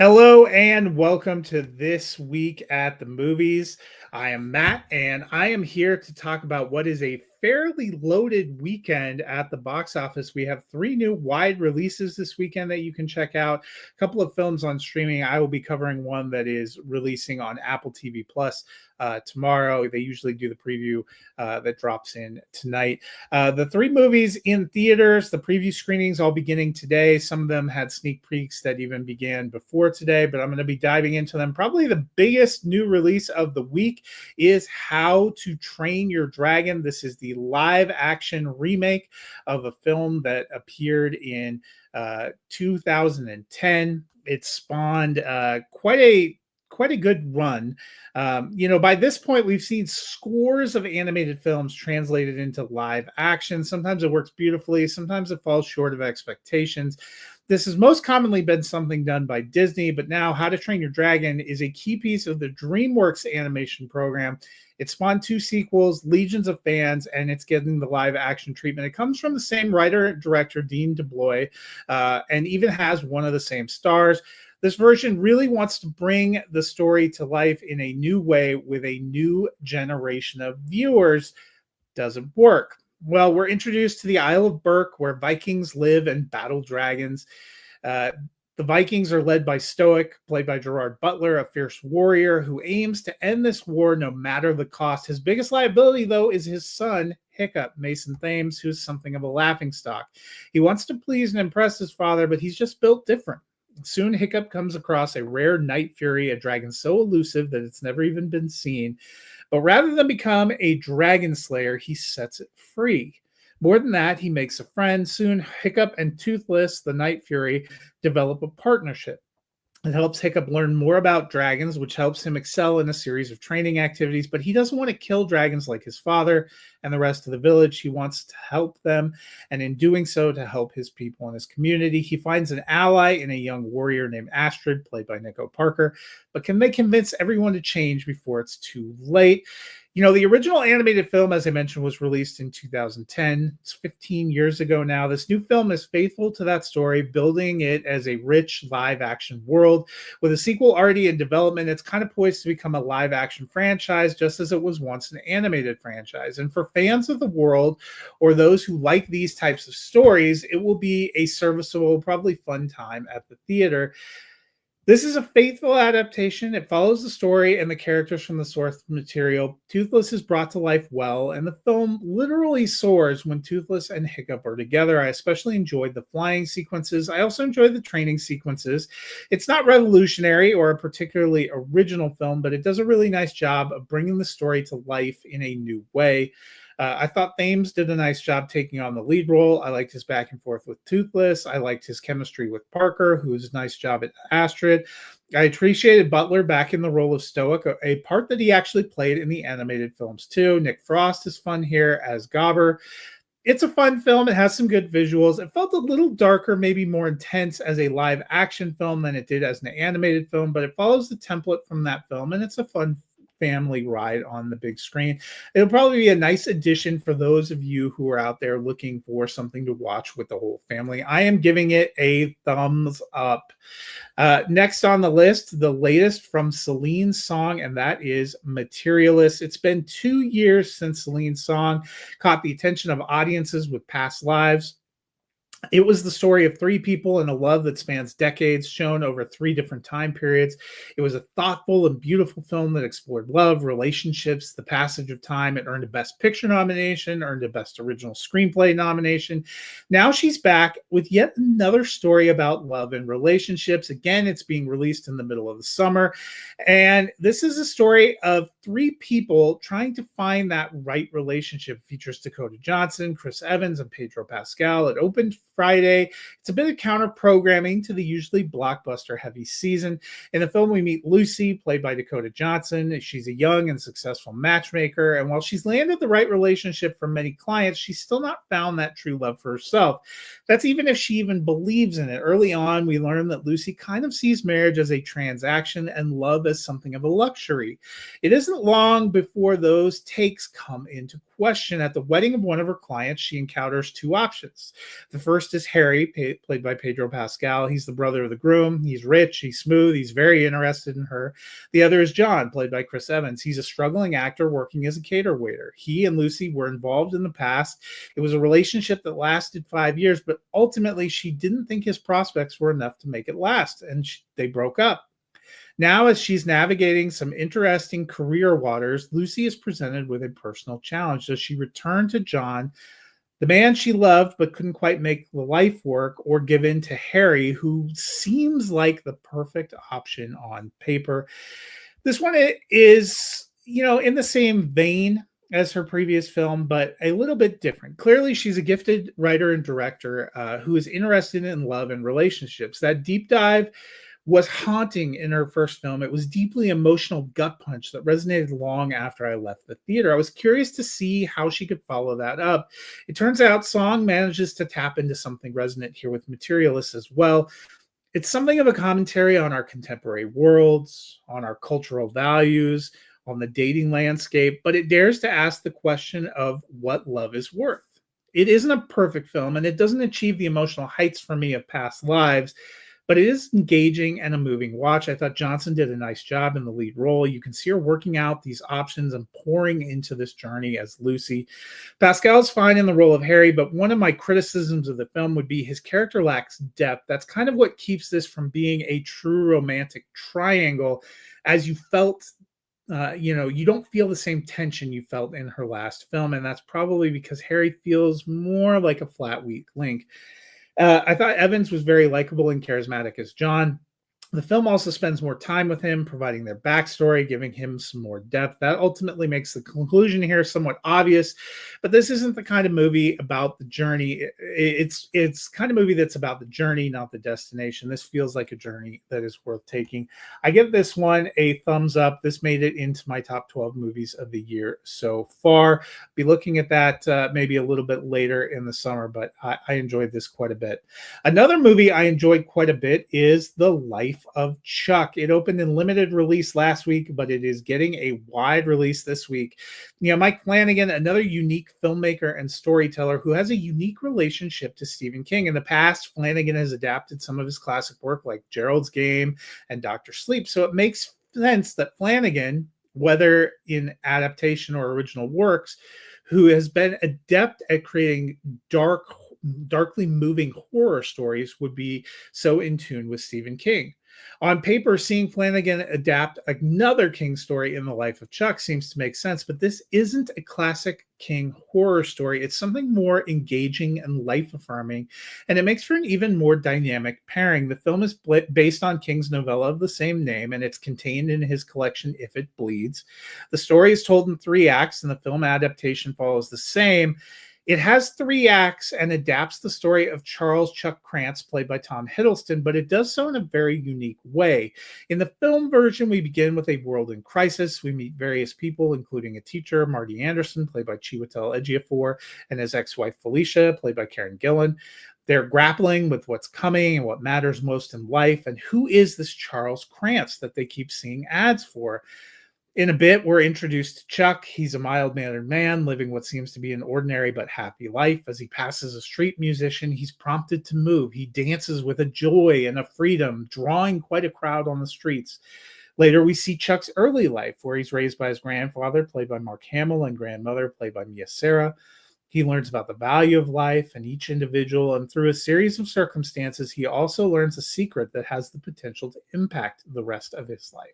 Hello and welcome to This Week at the Movies. I am Matt and I am here to talk about what is a fairly loaded weekend at the box office. We have three new wide releases this weekend that you can check out, a couple of films on streaming. I will be covering one that is releasing on Apple TV Plus tomorrow. They usually do the preview that drops in tonight. The three movies in theaters, the preview screenings all beginning today. Some of them had sneak peeks that even began before today, but I'm going to be diving into them. Probably the biggest new release of the week is How to Train Your Dragon. This is the live action remake of a film that appeared in 2010. It spawned quite a good run. By this point, we've seen scores of animated films translated into live action. Sometimes it works beautifully, sometimes it falls short of expectations. This has most commonly been something done by Disney, but now How to Train Your Dragon is a key piece of the DreamWorks animation program. It spawned two sequels, legions of fans, and it's getting the live action treatment. It comes from the same writer and director, Dean DeBlois, and even has one of the same stars. This version really wants to bring the story to life in a new way with a new generation of viewers. Doesn't work. Well, we're introduced to the Isle of Berk, where Vikings live and battle dragons. The Vikings are led by Stoic, played by Gerard Butler, a fierce warrior who aims to end this war no matter the cost. His biggest liability, though, is his son, Hiccup, Mason Thames, who's something of a laughingstock. He wants to please and impress his father, but he's just built different. Soon, Hiccup comes across a rare night fury, a dragon so elusive that it's never even been seen. But rather than become a dragon slayer, he sets it free. More than that, he makes a friend. Soon, Hiccup and Toothless, the Night Fury, develop a partnership. It helps Hiccup learn more about dragons, which helps him excel in a series of training activities. But he doesn't want to kill dragons like his father and the rest of the village. He wants to help them, and in doing so, to help his people and his community. He finds an ally in a young warrior named Astrid, played by Nico Parker. But can they convince everyone to change before it's too late? The original animated film, as I mentioned, was released in 2010. It's 15 years ago now. This new film is faithful to that story, building it as a rich live action world. With a sequel already in development, it's kind of poised to become a live action franchise, just as it was once an animated franchise. And for fans of the world, or those who like these types of stories, it will be a serviceable, probably fun time at the theater. This is a faithful adaptation. It follows the story and the characters from the source material. Toothless is brought to life well, and the film literally soars when Toothless and Hiccup are together. I especially enjoyed the flying sequences. I also enjoyed the training sequences. It's not revolutionary or a particularly original film, but it does a really nice job of bringing the story to life in a new way. I thought Thames did a nice job taking on the lead role. I liked his back and forth with Toothless. I liked his chemistry with Parker, who was a nice job at Astrid. I appreciated Butler back in the role of Stoic, a part that he actually played in the animated films too. Nick Frost is fun here as Gobber. It's a fun film. It has some good visuals. It felt a little darker, maybe more intense as a live action film than it did as an animated film, but it follows the template from that film, and it's a fun family ride on the big screen. It'll probably be a nice addition for those of you who are out there looking for something to watch with the whole family. I am giving it a thumbs up. Next on the list, the latest from Celine Song, and that is Materialists. It's been 2 years since Celine Song caught the attention of audiences with Past Lives. It was the story of three people and a love that spans decades, shown over three different time periods. It was a thoughtful and beautiful film that explored love, relationships, the passage of time. It earned a Best Picture nomination, earned a Best Original Screenplay nomination. Now she's back with yet another story about love and relationships. Again, it's being released in the middle of the summer. And this is a story of three people trying to find that right relationship. It features Dakota Johnson, Chris Evans, and Pedro Pascal. It opened Friday. It's a bit of counter programming to the usually blockbuster heavy season. In the film, we meet Lucy, played by Dakota Johnson. She's a young and successful matchmaker. And while she's landed the right relationship for many clients, she's still not found that true love for herself. That's even if she even believes in it. Early on, we learn that Lucy kind of sees marriage as a transaction and love as something of a luxury. It isn't long before those takes come into question. At the wedding of one of her clients, she encounters two options. The first is Harry, played by Pedro Pascal. He's the brother of the groom. He's rich, he's smooth, he's very interested in her. The other is John, played by Chris Evans. He's a struggling actor working as a cater waiter. He and Lucy were involved in the past. It was a relationship that lasted 5 years, but ultimately she didn't think his prospects were enough to make it last, and they broke up. Now, as she's navigating some interesting career waters, Lucy is presented with a personal challenge. Does she return to John, the man she loved but couldn't quite make the life work, or give in to Harry, who seems like the perfect option on paper? This one is, in the same vein as her previous film, but a little bit different. Clearly, she's a gifted writer and director who is interested in love and relationships. That deep dive was haunting in her first film. It was deeply emotional gut punch that resonated long after I left the theater. I was curious to see how she could follow that up. It turns out Song manages to tap into something resonant here with Materialists as well. It's something of a commentary on our contemporary worlds, on our cultural values, on the dating landscape, but it dares to ask the question of what love is worth. It isn't a perfect film, and it doesn't achieve the emotional heights for me of past lives, but it is engaging and a moving watch. I thought Johnson did a nice job in the lead role. You can see her working out these options and pouring into this journey as Lucy. Pascal's fine in the role of Harry, but one of my criticisms of the film would be his character lacks depth. That's kind of what keeps this from being a true romantic triangle, as you felt. You don't feel the same tension you felt in her last film, and that's probably because Harry feels more like a flat, weak link. I thought Evans was very likable and charismatic as John. The film also spends more time with him, providing their backstory, giving him some more depth. That ultimately makes the conclusion here somewhat obvious, but this isn't the kind of movie about the journey. It's kind of movie that's about the journey, not the destination. This feels like a journey that is worth taking. I give this one a thumbs up. This made it into my top 12 movies of the year so far. Be looking at that maybe a little bit later in the summer, but I enjoyed this quite a bit. Another movie I enjoyed quite a bit is The Life of Chuck. It opened in limited release last week, but it is getting a wide release this week. Mike Flanagan, another unique filmmaker and storyteller who has a unique relationship to Stephen King. In the past, Flanagan has adapted some of his classic work like Gerald's Game and Dr. Sleep, so it makes sense that Flanagan, whether in adaptation or original works, who has been adept at creating darkly moving horror stories, would be so in tune with Stephen King. On paper, seeing Flanagan adapt another King story in The Life of Chuck seems to make sense, but this isn't a classic King horror story. It's something more engaging and life-affirming, and it makes for an even more dynamic pairing. The film is based on King's novella of the same name, and it's contained in his collection If It Bleeds. The story is told in 3 acts, and the film adaptation follows the same. It has 3 acts and adapts the story of Charles Chuck Krantz, played by Tom Hiddleston, but it does so in a very unique way. In the film version, we begin with a world in crisis. We meet various people, including a teacher, Marty Anderson, played by Chiwetel Ejiofor, and his ex-wife, Felicia, played by Karen Gillan. They're grappling with what's coming and what matters most in life, and who is this Charles Krantz that they keep seeing ads for. In a bit, we're introduced to Chuck. He's a mild-mannered man living what seems to be an ordinary but happy life. As he passes a street musician, he's prompted to move. He dances with a joy and a freedom, drawing quite a crowd on the streets. Later, we see Chuck's early life, where he's raised by his grandfather, played by Mark Hamill, and grandmother, played by Mia Sara. He learns about the value of life and each individual, and through a series of circumstances, he also learns a secret that has the potential to impact the rest of his life.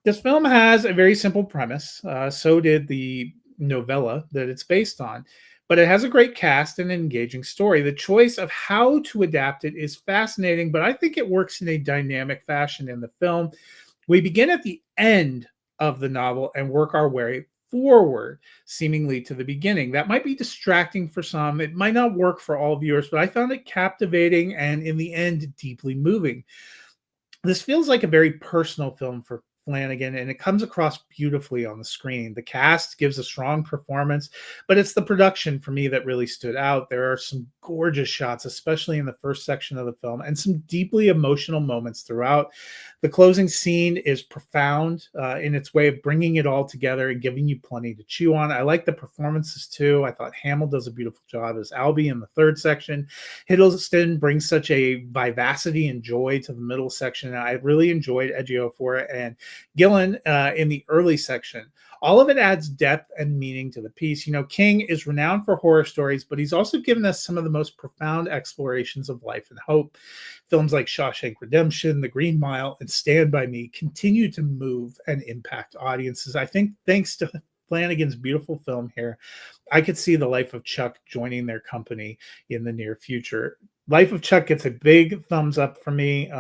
This film has a very simple premise. So did the novella that it's based on. But it has a great cast and an engaging story. The choice of how to adapt it is fascinating, but I think it works in a dynamic fashion in the film. We begin at the end of the novel and work our way forward, seemingly to the beginning. That might be distracting for some. It might not work for all viewers, but I found it captivating and, in the end, deeply moving. This feels like a very personal film for Flanagan, and it comes across beautifully on the screen. The cast gives a strong performance, but it's the production for me that really stood out. There are some gorgeous shots, especially in the first section of the film, and some deeply emotional moments throughout. The closing scene is profound in its way of bringing it all together and giving you plenty to chew on. I like the performances too. I thought Hamill does a beautiful job as Albie in the third section. Hiddleston brings such a vivacity and joy to the middle section. I really enjoyed Ejiofor and Gillen in the early section. All of it adds depth and meaning to the piece. You know, King is renowned for horror stories, but he's also given us some of the most profound explorations of life and hope. Films like Shawshank Redemption, The Green Mile, and Stand By Me continue to move and impact audiences. I think thanks to Flanagan's beautiful film here, I could see The Life of Chuck joining their company in the near future. Life of Chuck gets a big thumbs up from me.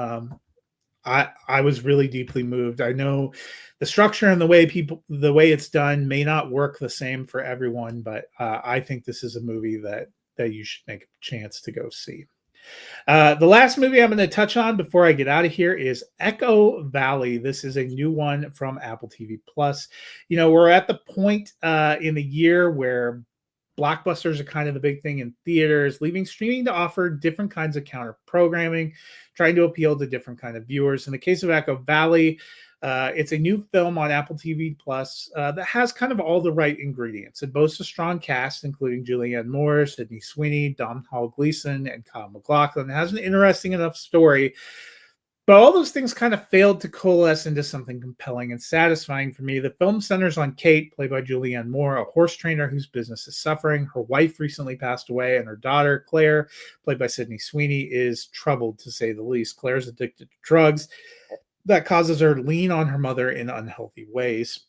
I was really deeply moved. I know the structure and the way it's done may not work the same for everyone, but I think this is a movie that you should make a chance to go see. The last movie I'm going to touch on before I get out of here is Echo Valley. This is a new one from Apple TV Plus. You know, we're at the point in the year where blockbusters are kind of the big thing in theaters, leaving streaming to offer different kinds of counter programming, trying to appeal to different kind of viewers. In the case of Echo Valley, it's a new film on Apple TV Plus that has kind of all the right ingredients. It boasts a strong cast, including Julianne Moore, Sydney Sweeney, Domhnall Gleeson, and Kyle MacLachlan. It has an interesting enough story, but all those things kind of failed to coalesce into something compelling and satisfying for me. The film centers on Kate, played by Julianne Moore, a horse trainer whose business is suffering. Her wife recently passed away, and her daughter, Claire, played by Sydney Sweeney, is troubled, to say the least. Claire's addicted to drugs that causes her to lean on her mother in unhealthy ways.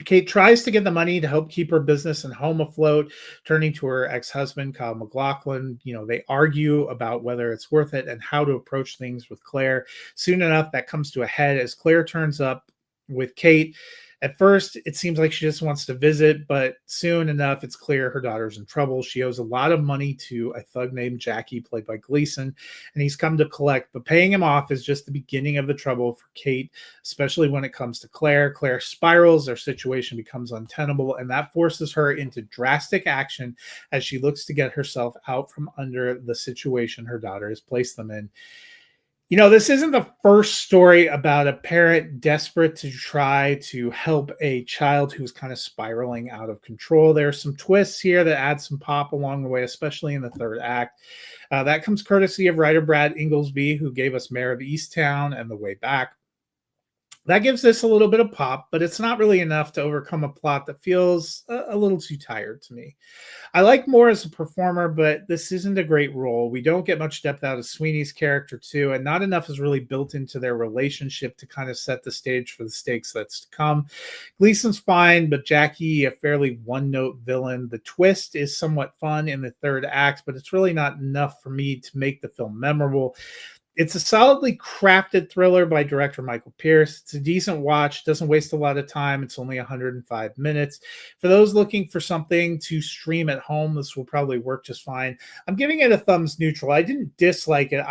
Kate tries to get the money to help keep her business and home afloat, turning to her ex-husband, Kyle MacLachlan. You know, they argue about whether it's worth it and how to approach things with Claire. Soon enough, that comes to a head as Claire turns up with Kate. At first, it seems like she just wants to visit, but soon enough, it's clear her daughter's in trouble. She owes a lot of money to a thug named Jackie, played by Gleeson, and he's come to collect. But paying him off is just the beginning of the trouble for Kate, especially when it comes to Claire. Claire spirals, their situation becomes untenable, and that forces her into drastic action as she looks to get herself out from under the situation her daughter has placed them in. You know, this isn't the first story about a parent desperate to try to help a child who's kind of spiraling out of control. There are some twists here that add some pop along the way, especially in the third act. That comes courtesy of writer Brad Inglesby, who gave us Mayor of Easttown and The Way Back. That gives this a little bit of pop, but it's not really enough to overcome a plot that feels a little too tired to me. I like Moore as a performer, but this isn't a great role. We don't get much depth out of Sweeney's character, too, and not enough is really built into their relationship to kind of set the stage for the stakes that's to come. Gleason's fine, but Jackie, a fairly one-note villain. The twist is somewhat fun in the third act, but it's really not enough for me to make the film memorable. It's a solidly crafted thriller by director Michael Pierce. It's a decent watch, doesn't waste a lot of time. It's only 105 minutes. For those looking for something to stream at home, this will probably work just fine. I'm giving it a thumbs neutral. I didn't dislike it.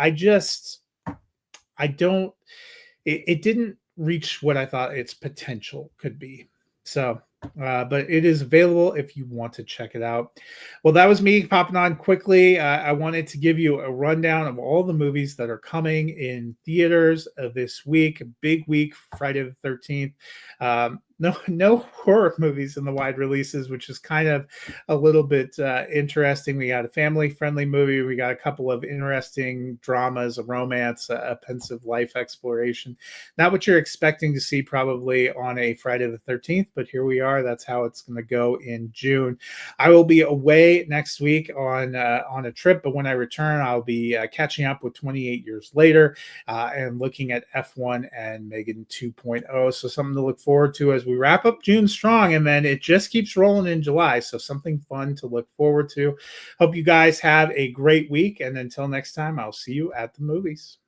It didn't reach what I thought its potential could be. So, but it is available if you want to check it out. Well, that was me popping on quickly. I wanted to give you a rundown of all the movies that are coming in theaters this week. A big week, Friday the 13th. No horror movies in the wide releases, which is kind of a little bit interesting. We got a family-friendly movie. We got a couple of interesting dramas, a romance, a pensive life exploration. Not what you're expecting to see probably on a Friday the 13th, but here we are. That's how it's going to go in June. I will be away next week on a trip, but when I return, I'll be catching up with 28 Years Later and looking at F1 and Megan 2.0. So something to look forward to as we wrap up June strong, and then it just keeps rolling in July. So something fun to look forward to. Hope you guys have a great week, and until next time, I'll see you at the movies.